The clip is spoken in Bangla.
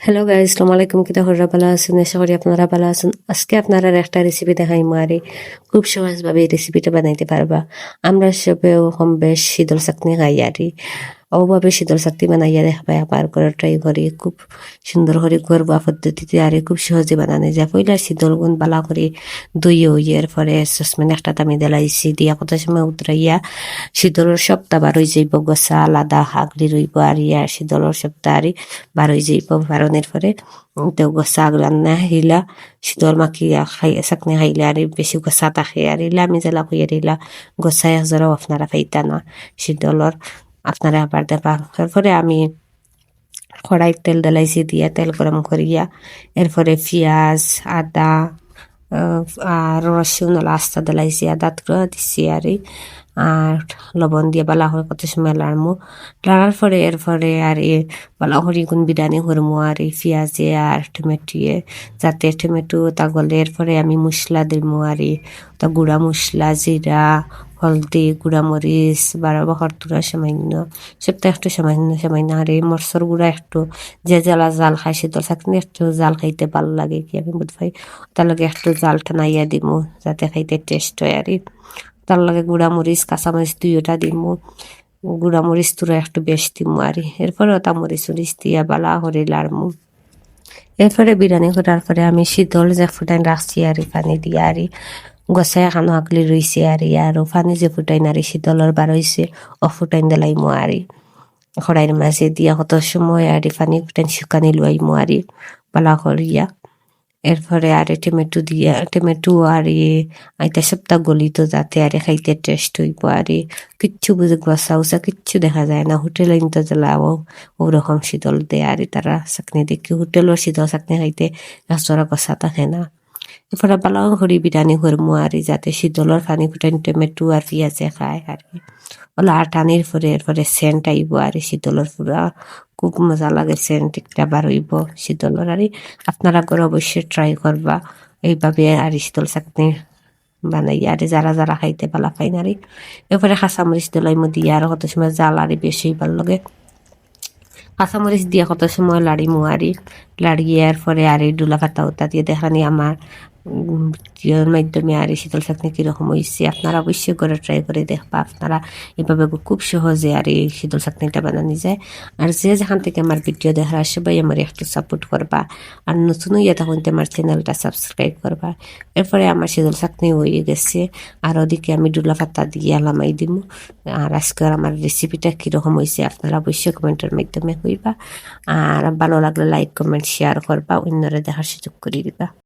হ্যালো গাইজ, আসসালামু আলাইকুম। কিতা হররা ভালো আছেন? আশা করি আপনারা ভালো আছেন। আজকে আপনারা একটা রেসিপি দেখাই মারি খুব সহজভাবে এই রেসিপিটা বানাইতে পারবা। আমরা সবেও কম বেশ শীতল চাটনি খাই আরি ওভাবে শীতল চাটনি বানাইয়া দেখবা একবার করে ট্রাই করি। খুব সুন্দর করে ঘরোয়া পদ্ধতিতে আর খুব সহজে বানানো যায়। পয়লা শীতল গুণ বালা করে দইয়ে এর পরে সসম্যান একটা আমি দিলাইছি দিয়া কত সময় উতরাইয়া শীতলের সপ্তাহ বার হয়ে যাইব, গোসা আলাদা হাগলি রইব আর ইয়া শীতলের সপ্তাহ আরি বার হয়ে যাইব। বারণের পরে তো গোসা আগলান না হিলা শীতল মাখিয়া খাই চাকনি খাইলে আর বেশি গোসা থাকে আর ইলা আমি জেলা খুঁয়ে দিলা গোসা একজোড়াও আপনারা পাইতা না শীতলর। আপনারা আবার দেবা। তারপরে আমি কড়াই তেল দিলাইছি দিয়া তেল গরম করিয়া এরপরে পেঁয়াজ আদা আর রসুন আস্তা দিলাইছি, আদা টুকরা দিছি আর লবণ দিয়ে বালা করে কত সময় লাড়মু। লাড়ার পরে এরপরে আর বালা করি গুণ বিরিয়ানি করমু আর পেঁয়াজে আর টমেটোয়ে যাতে টমেটো তা গলে এরপরে আমি মশলা দিমু আর তা গুঁড়া মশলা জিরা হলদি গুঁড়া মরিচ বাখর তুরা সামান্য সবটা একটু সামান্য সামান্য আর মরসর গুঁড়া একটু যে জ্বালা জাল খাই শীতল থাকলে একটু জাল খাইতে ভালো লাগে কি আমি বোধ হয় তার লগে একটু জালটা নাইয়া দিমু যাতে খাইতে টেস্ট হয় আর তার লগে গুঁড়া মরিচ কাঁচামরিচ দুইটা দিমু, গুঁড়া মরিচ তুরা একটু বেশ দিমু আর এরপরে ওটা মরিচ মরিচ দিয়া বালা করে লাড়মু। এরপরে বিরিয়ানি করার পরে আমি শীতল যে ফুটাইন রাখছি আর পানি দিয়া আর গছাই এখানো আগলি রইছে আর পানি যে ফুটাইন আর শীতলর বার হইছে ও ফুটাইন দিলাইমু আর খড়াইয়ের মাঝে দিয়া কত সময় আর পানি ফুটাইন শুকানি লইমু আর বালা করিয়া এরপরে আর টমেটো দিয়া টমেটো আর আইতা সপ্তাহ গলিত যাতে আর খাইতে টেস্ট হইব আর কিচ্ছু বুঝে গসা উসা কিচ্ছু দেখা যায় না। হোটেলে নিতে জ্বালাও ওরকম শীতল দেয় আর তারা চাকনি দেখি হোটেলও শীতল চাকনি খাইতে একজোড়া গসা থাকে না। এরপরে বালাও হরি বিরিয়ানি করমু আর যাতে শীতলর পানি ফুটাই টমেটো আর পেঁয়াজে খায় আর ওলা টানির পরে এরপরে সেন্ট আইব আর শীতলর পুরা খুব মজা লাগে সেন্ট একটা বার হইব শীতলর আর আপনারা করে অবশ্যই ট্রাই করবা এইভাবে আর শীতল চাটনি বানাই আর যারা যারা খাইতে পালা পাই না এরপরে কাঁচামরিচ দিলাইমু দিয়ে আর কত সময় জাল আর বেশি ভালো লাগে। কাঁচামরিচ দিয়ে কত সময় লাড়িমু আর লাড়িয়ে পরে আর ডুলা পাতা উতা দিয়ে দেখানি আমার মাধ্যমে আর শীতল চাটনি কিরকম হয়েছে। আপনারা অবশ্যই করে ট্রাই করে দেখবা। আপনারা এভাবে খুব সহজে আর এই শীতল চাটনিটা বানানো যায়। আর যে যেখান থেকে আমার ভিডিও দেখার সবাই আমার একটু সাপোর্ট করবা আর নতুন ইয়ে তখন আমার চ্যানেলটা সাবস্ক্রাইব করবা। এরপরে আমার শীতল চাটনি হয়ে গেছে আর ওদিকে আমি ডুলা পাতা দিয়ে লামাই দিব। আর আজকের আমার রেসিপিটা কিরকম হয়েছে আপনারা অবশ্যই কমেন্টের মাধ্যমে হইবা আর ভালো লাগলে লাইক কমেন্ট শেয়ার করবা, অন্যরা দেখার সুযোগ করে দিবা।